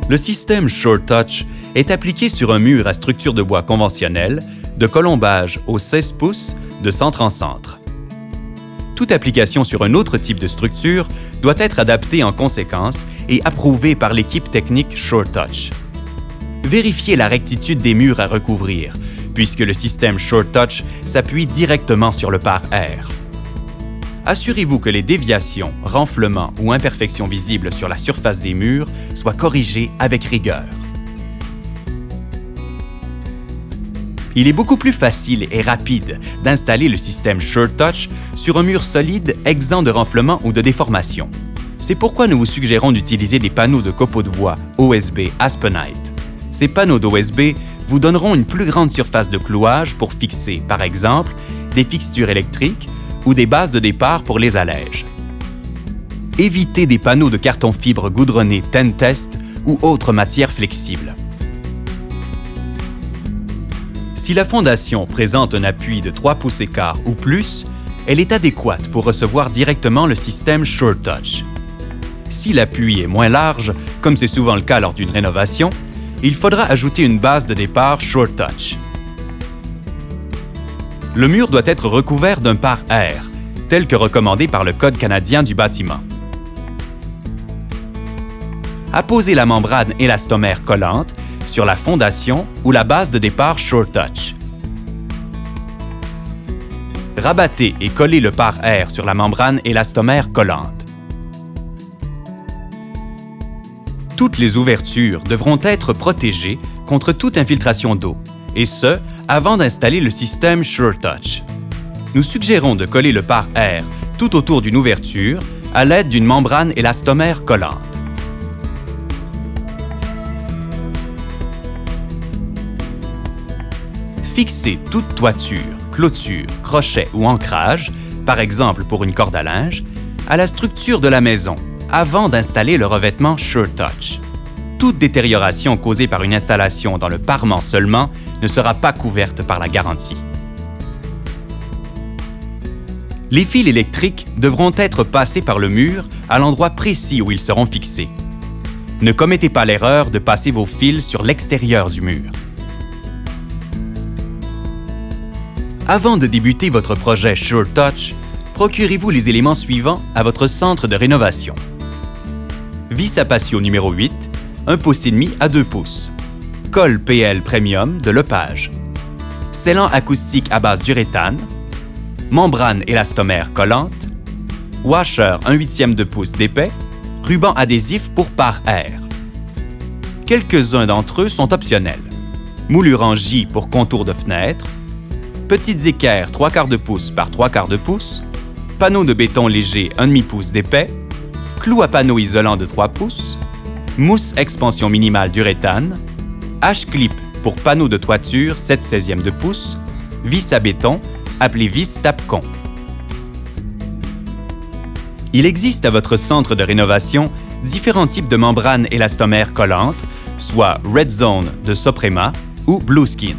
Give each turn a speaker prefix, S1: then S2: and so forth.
S1: Le système Short Touch est appliqué sur un mur à structure de bois conventionnelle, de colombage au 16 pouces, de centre en centre. Toute application sur un autre type de structure doit être adaptée en conséquence et approuvée par l'équipe technique Short Touch. Vérifiez la rectitude des murs à recouvrir, puisque le système Short Touch s'appuie directement sur le pare-air. Assurez-vous que les déviations, renflements ou imperfections visibles sur la surface des murs soient corrigées avec rigueur. Il est beaucoup plus facile et rapide d'installer le système Short Touch sur un mur solide exempt de renflements ou de déformations. C'est pourquoi nous vous suggérons d'utiliser des panneaux de copeaux de bois OSB Aspenite. Ces panneaux d'OSB vous donneront une plus grande surface de clouage pour fixer, par exemple, des fixtures électriques ou des bases de départ pour les allèges. Évitez des panneaux de carton-fibre goudronné Tentest ou autres matières flexibles. Si la fondation présente un appui de 3 pouces et quart ou plus, elle est adéquate pour recevoir directement le système Short Touch. Si l'appui est moins large, comme c'est souvent le cas lors d'une rénovation, il faudra ajouter une base de départ Short Touch. Le mur doit être recouvert d'un pare-air, tel que recommandé par le Code canadien du bâtiment. Apposez la membrane élastomère collante sur la fondation ou la base de départ Short Touch. Rabattez et collez le pare-air sur la membrane élastomère collante. Toutes les ouvertures devront être protégées contre toute infiltration d'eau, et ce, avant d'installer le système Short Touch. Nous suggérons de coller le pare-air tout autour d'une ouverture à l'aide d'une membrane élastomère collante. Fixez toute toiture, clôture, crochet ou ancrage, par exemple pour une corde à linge, à la structure de la maison avant d'installer le revêtement Short Touch. Toute détérioration causée par une installation dans le parement seulement ne sera pas couverte par la garantie. Les fils électriques devront être passés par le mur à l'endroit précis où ils seront fixés. Ne commettez pas l'erreur de passer vos fils sur l'extérieur du mur. Avant de débuter votre projet Short Touch, procurez-vous les éléments suivants à votre centre de rénovation. Vis à patio numéro 8, 1 pouce et demi à 2 pouces. Colle PL Premium de Lepage. Scellant acoustique à base d'uréthane. Membrane élastomère collante. Washer 1/8 de pouce d'épais. Ruban adhésif pour pare-air. Quelques-uns d'entre eux sont optionnels. Moulure en J pour contour de fenêtre. Petites équerres 3/4 de pouce par 3/4 de pouce. Panneau de béton léger 1/2 pouce d'épais. Clou à panneau isolant de 3 pouces. Mousse expansion minimale d'uréthane, H-clip pour panneau de toiture 7/16 de pouce, vis à béton, appelée vis tape-con. Il existe à votre centre de rénovation différents types de membranes élastomères collantes, soit Red Zone de Soprema ou Blueskin.